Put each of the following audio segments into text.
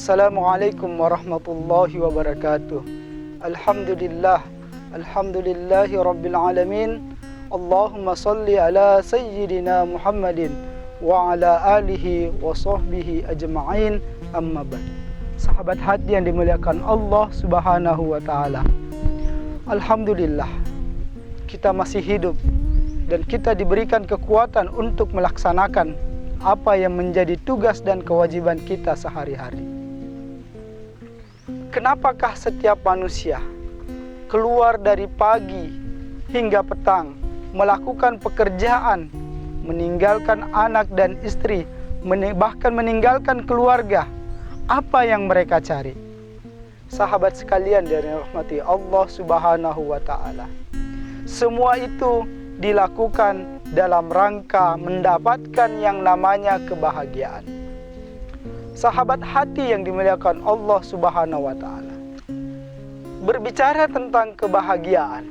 Assalamualaikum warahmatullahi wabarakatuh. Alhamdulillah, alhamdulillahi rabbil alamin. Allahumma salli ala sayyidina Muhammadin wa ala alihi wa sahbihi ajma'in, amma ba'd. Sahabat hati yang dimuliakan Allah subhanahu wa ta'ala, alhamdulillah kita masih hidup dan kita diberikan kekuatan untuk melaksanakan apa yang menjadi tugas dan kewajiban kita sehari-hari. Kenapakah setiap manusia keluar dari pagi hingga petang melakukan pekerjaan, meninggalkan anak dan istri, bahkan meninggalkan keluarga? Apa yang mereka cari? Sahabat sekalian yang dirahmati Allah subhanahu wa ta'ala, semua itu dilakukan dalam rangka mendapatkan yang namanya kebahagiaan. Sahabat hati yang dimuliakan Allah subhanahu wa ta'ala, berbicara tentang kebahagiaan,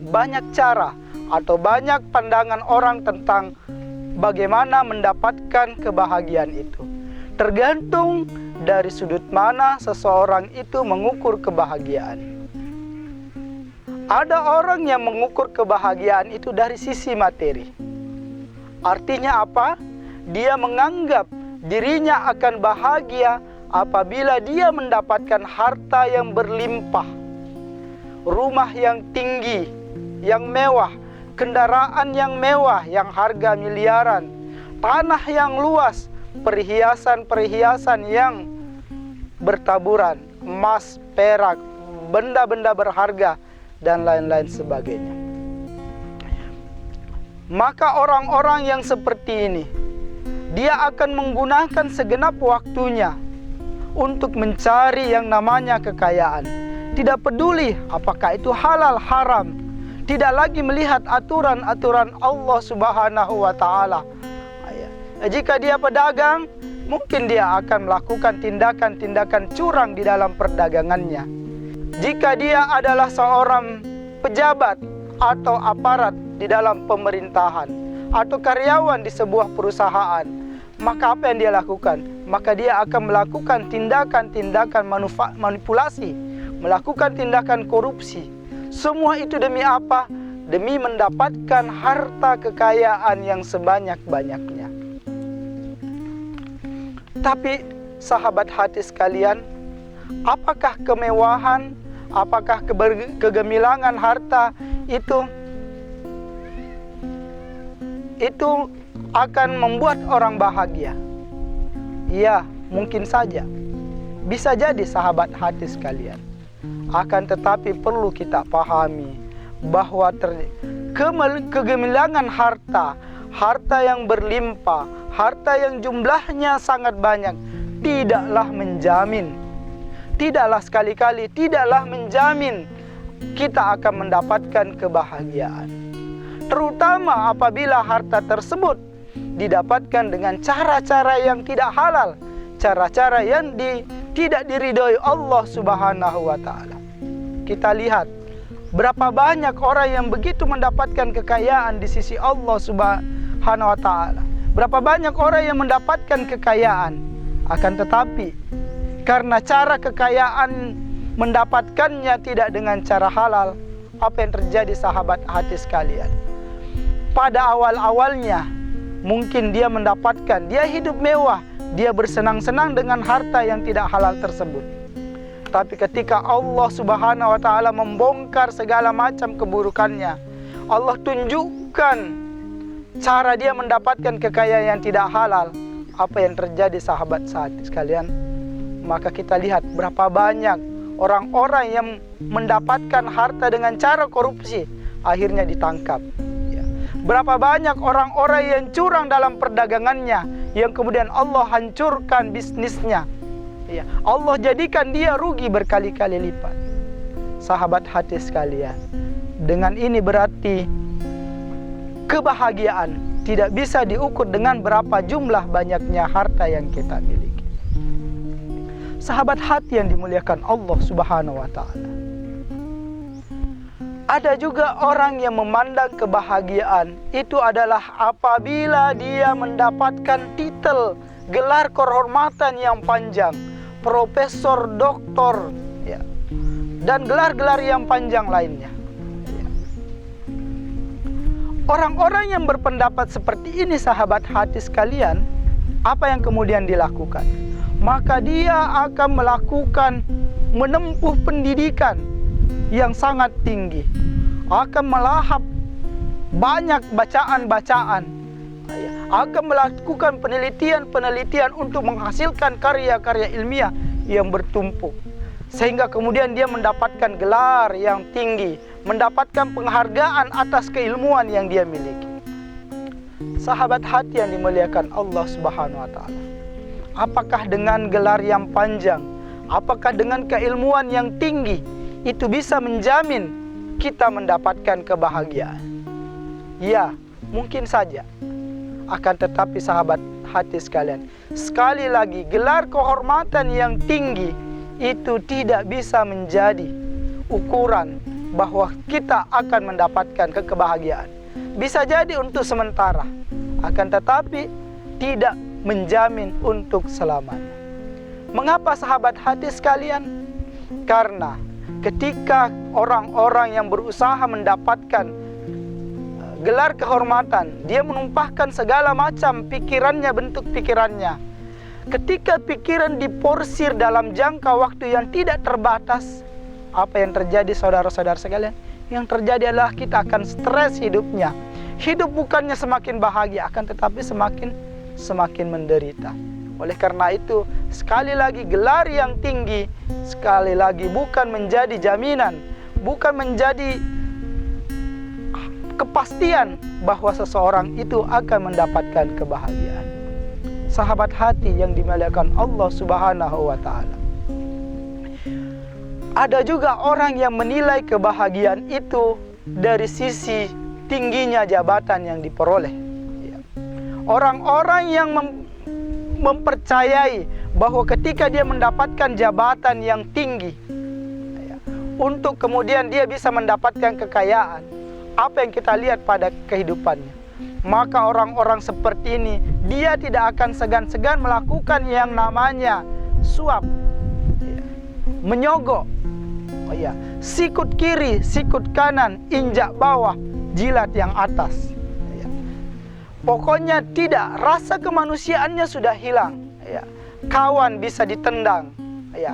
banyak cara atau banyak pandangan orang tentang bagaimana mendapatkan kebahagiaan itu. Tergantung dari sudut mana seseorang itu mengukur kebahagiaan. Ada orang yang mengukur kebahagiaan itu dari sisi materi. Artinya apa? Dia menganggap dirinya akan bahagia apabila dia mendapatkan harta yang berlimpah, rumah yang tinggi, yang mewah, kendaraan yang mewah yang harga miliaran, tanah yang luas, perhiasan-perhiasan yang bertaburan, emas, perak, benda-benda berharga, dan lain-lain sebagainya. Maka orang-orang yang seperti ini, dia akan menggunakan segenap waktunya untuk mencari yang namanya kekayaan. Tidak peduli apakah itu halal haram, tidak lagi melihat aturan-aturan Allah subhanahu wa ta'ala. Jika dia pedagang, mungkin dia akan melakukan tindakan-tindakan curang di dalam perdagangannya. Jika dia adalah seorang pejabat atau aparat di dalam pemerintahan atau karyawan di sebuah perusahaan, maka apa yang dia lakukan? Maka dia akan melakukan tindakan-tindakan manipulasi, melakukan tindakan korupsi. Semua itu demi apa? Demi mendapatkan harta kekayaan yang sebanyak-banyaknya. Tapi sahabat hati sekalian, apakah kemewahan, apakah kegemilangan harta itu akan membuat orang bahagia? Ya, mungkin saja. Bisa jadi sahabat hati sekalian. Akan tetapi perlu kita pahami bahwa kegemilangan harta yang berlimpah, harta yang jumlahnya sangat banyak, tidaklah menjamin, tidaklah sekali-kali, tidaklah menjamin kita akan mendapatkan kebahagiaan. Terutama apabila harta tersebut didapatkan dengan cara-cara yang tidak halal, cara-cara yang tidak diridhoi Allah subhanahu wa ta'ala. Kita lihat berapa banyak orang yang begitu mendapatkan kekayaan di sisi Allah subhanahu wa ta'ala. Berapa banyak orang yang mendapatkan kekayaan, akan tetapi karena cara kekayaan mendapatkannya tidak dengan cara halal, apa yang terjadi sahabat hati sekalian? Pada awal-awalnya mungkin dia mendapatkan, dia hidup mewah, dia bersenang-senang dengan harta yang tidak halal tersebut. Tapi ketika Allah subhanahu wa ta'ala membongkar segala macam keburukannya, Allah tunjukkan cara dia mendapatkan kekayaan yang tidak halal, apa yang terjadi sahabat sekalian? Maka kita lihat berapa banyak orang-orang yang mendapatkan harta dengan cara korupsi, akhirnya ditangkap. Berapa banyak orang-orang yang curang dalam perdagangannya, yang kemudian Allah hancurkan bisnisnya. Allah jadikan dia rugi berkali-kali lipat. Sahabat hati sekalian, dengan ini berarti kebahagiaan tidak bisa diukur dengan berapa jumlah banyaknya harta yang kita miliki. Sahabat hati yang dimuliakan Allah subhanahu wa ta'ala, ada juga orang yang memandang kebahagiaan itu adalah apabila dia mendapatkan titel gelar kehormatan yang panjang, profesor, doktor, ya, dan gelar-gelar yang panjang lainnya. Ya. Orang-orang yang berpendapat seperti ini, sahabat hati sekalian, apa yang kemudian dilakukan? Maka dia akan menempuh pendidikan yang sangat tinggi, akan melahap banyak bacaan-bacaan, akan melakukan penelitian-penelitian untuk menghasilkan karya-karya ilmiah yang bertumpuk, sehingga kemudian dia mendapatkan gelar yang tinggi, mendapatkan penghargaan atas keilmuan yang dia miliki. Sahabat hati yang dimuliakan Allah Subhanahu wa Ta'ala, apakah dengan gelar yang panjang, apakah dengan keilmuan yang tinggi itu bisa menjamin kita mendapatkan kebahagiaan? Ya, mungkin saja. Akan tetapi sahabat hati sekalian, sekali lagi, gelar kehormatan yang tinggi itu tidak bisa menjadi ukuran bahwa kita akan mendapatkan kebahagiaan. Bisa jadi untuk sementara, akan tetapi tidak menjamin untuk selamanya. Mengapa sahabat hati sekalian? Karena ketika orang-orang yang berusaha mendapatkan gelar kehormatan, dia menumpahkan segala macam pikirannya, bentuk pikirannya. Ketika pikiran diporsir dalam jangka waktu yang tidak terbatas, apa yang terjadi saudara-saudara sekalian? Yang terjadi adalah kita akan stres hidupnya. Hidup bukannya semakin bahagia, akan tetapi semakin menderita. Oleh karena itu, sekali lagi, gelar yang tinggi sekali lagi bukan menjadi jaminan, bukan menjadi kepastian bahwa seseorang itu akan mendapatkan kebahagiaan. Sahabat hati yang dimuliakan Allah Subhanahu wa Ta'ala, ada juga orang yang menilai kebahagiaan itu dari sisi tingginya jabatan yang diperoleh. Orang-orang yang mempercayai bahwa ketika dia mendapatkan jabatan yang tinggi, untuk kemudian dia bisa mendapatkan kekayaan, apa yang kita lihat pada kehidupannya, maka orang-orang seperti ini, dia tidak akan segan-segan melakukan yang namanya suap, menyogok, sikut kiri, sikut kanan, injak bawah, jilat yang atas. Pokoknya tidak, rasa kemanusiaannya sudah hilang. Kawan bisa ditendang.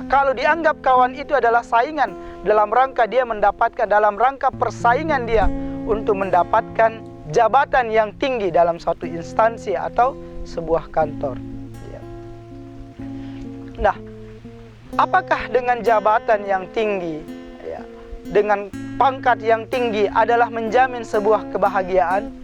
Kalau dianggap kawan itu adalah saingan, dalam rangka dia mendapatkan, dalam rangka persaingan dia untuk mendapatkan jabatan yang tinggi dalam suatu instansi atau sebuah kantor. Nah, apakah dengan jabatan yang tinggi, dengan pangkat yang tinggi adalah menjamin sebuah kebahagiaan?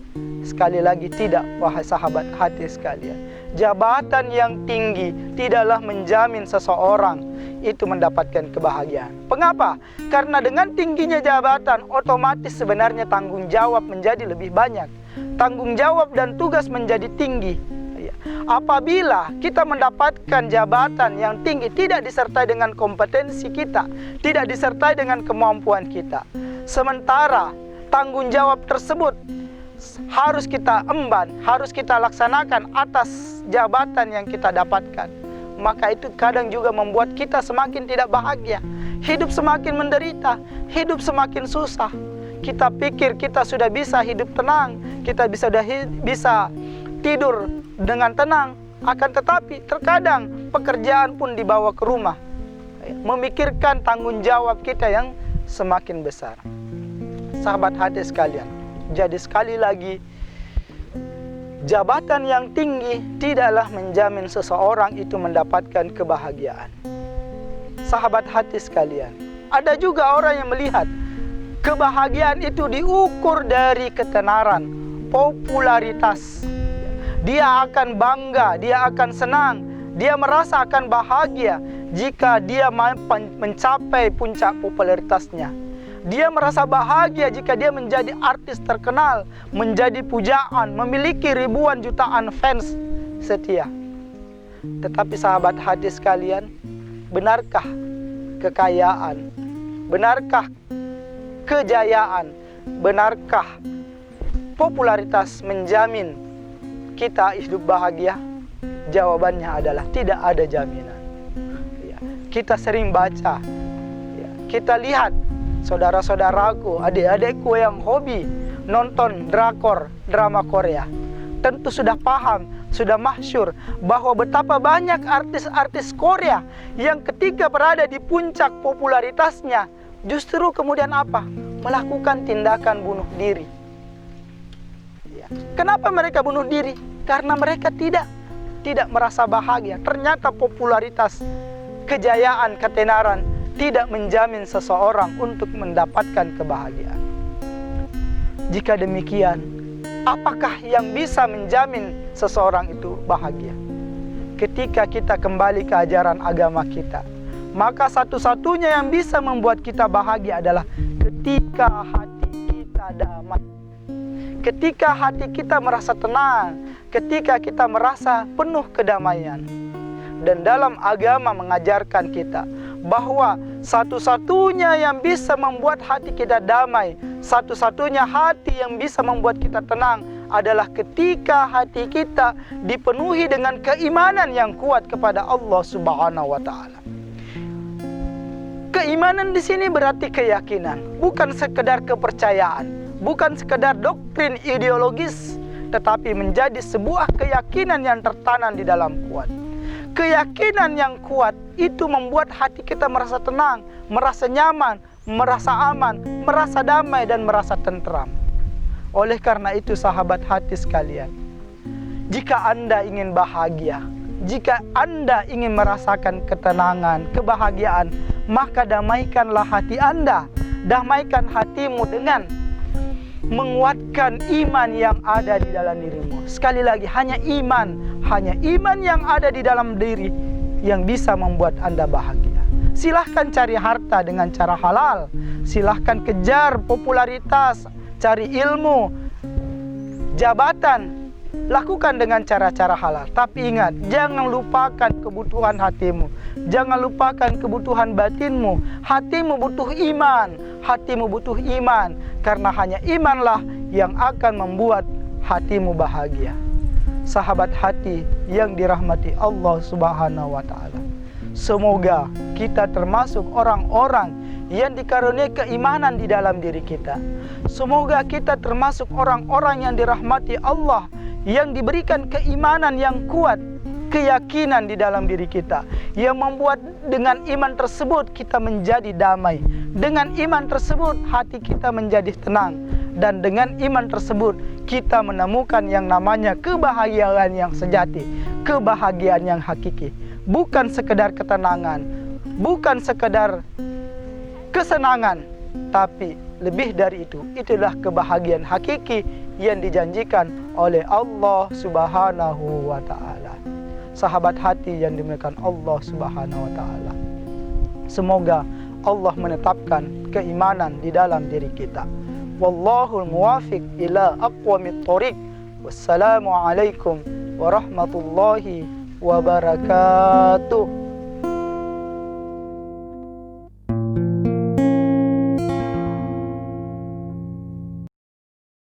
Sekali lagi tidak, wahai sahabat hati sekalian. Jabatan yang tinggi tidaklah menjamin seseorang itu mendapatkan kebahagiaan. Mengapa? Karena dengan tingginya jabatan, otomatis sebenarnya tanggung jawab menjadi lebih banyak. Tanggung jawab dan tugas menjadi tinggi. Apabila kita mendapatkan jabatan yang tinggi tidak disertai dengan kompetensi kita, tidak disertai dengan kemampuan kita, sementara tanggung jawab tersebut harus kita emban, harus kita laksanakan atas jabatan yang kita dapatkan, maka itu kadang juga membuat kita semakin tidak bahagia, hidup semakin menderita, hidup semakin susah. Kita pikir kita sudah bisa hidup tenang, kita bisa tidur dengan tenang, akan tetapi terkadang pekerjaan pun dibawa ke rumah, memikirkan tanggung jawab kita yang semakin besar. Sahabat hati sekalian, jadi sekali lagi, jabatan yang tinggi tidaklah menjamin seseorang itu mendapatkan kebahagiaan. Sahabat hati sekalian, ada juga orang yang melihat kebahagiaan itu diukur dari ketenaran, popularitas. Dia akan bangga, dia akan senang, dia merasa akan bahagia jika dia mencapai puncak popularitasnya. Dia merasa bahagia jika dia menjadi artis terkenal, menjadi pujaan, memiliki ribuan jutaan fans setia. Tetapi sahabat hati sekalian, benarkah kekayaan, benarkah kejayaan, benarkah popularitas menjamin kita hidup bahagia? Jawabannya adalah tidak ada jaminan. Ya, kita sering baca, ya, kita lihat saudara-saudaraku, adik-adikku yang hobi nonton drakor, drama Korea, tentu sudah paham, sudah masyhur bahwa betapa banyak artis-artis Korea yang ketika berada di puncak popularitasnya justru kemudian apa? Melakukan tindakan bunuh diri. Ya. Kenapa mereka bunuh diri? Karena mereka tidak merasa bahagia. Ternyata popularitas, kejayaan, ketenaran tidak menjamin seseorang untuk mendapatkan kebahagiaan. Jika demikian, apakah yang bisa menjamin seseorang itu bahagia? Ketika kita kembali ke ajaran agama kita, maka satu-satunya yang bisa membuat kita bahagia adalah ketika hati kita damai. Ketika hati kita merasa tenang, ketika kita merasa penuh kedamaian. Dan dalam agama mengajarkan kita bahwa satu-satunya yang bisa membuat hati kita damai, satu-satunya hati yang bisa membuat kita tenang adalah ketika hati kita dipenuhi dengan keimanan yang kuat kepada Allah Subhanahu wa taala. Keimanan di sini berarti keyakinan, bukan sekedar kepercayaan, bukan sekedar doktrin ideologis, tetapi menjadi sebuah keyakinan yang tertanam di dalam kuat. Keyakinan yang kuat itu membuat hati kita merasa tenang, merasa nyaman, merasa aman, merasa damai, dan merasa tentram. Oleh karena itu sahabat hati sekalian, jika Anda ingin bahagia, jika Anda ingin merasakan ketenangan, kebahagiaan, maka damaikanlah hati Anda. Damaikan hatimu dengan menguatkan iman yang ada di dalam dirimu. Sekali lagi, hanya iman yang ada di dalam diri yang bisa membuat Anda bahagia. Silahkan cari harta dengan cara halal, silahkan kejar popularitas, cari ilmu, jabatan, lakukan dengan cara-cara halal. Tapi ingat, jangan lupakan kebutuhan hatimu, jangan lupakan kebutuhan batinmu. Hatimu butuh iman, hatimu butuh iman, karena hanya imanlah yang akan membuat hatimu bahagia. Sahabat hati yang dirahmati Allah Subhanahu wa taala, semoga kita termasuk orang-orang yang dikaruniai keimanan di dalam diri kita. Semoga kita termasuk orang-orang yang dirahmati Allah, yang diberikan keimanan yang kuat, keyakinan di dalam diri kita, yang membuat dengan iman tersebut kita menjadi damai. Dengan iman tersebut hati kita menjadi tenang, dan dengan iman tersebut kita menemukan yang namanya kebahagiaan yang sejati, kebahagiaan yang hakiki. Bukan sekedar ketenangan, bukan sekedar kesenangan, tapi lebih dari itu. Itulah kebahagiaan hakiki yang dijanjikan oleh Allah Subhanahu wa taala. Sahabat hati yang dimuliakan Allah Subhanahu wa taala, semoga Allah menetapkan keimanan di dalam diri kita. Wallahul muwafiq ila aqwamit thoriq. Wassalamualaikum warahmatullahi wabarakatuh.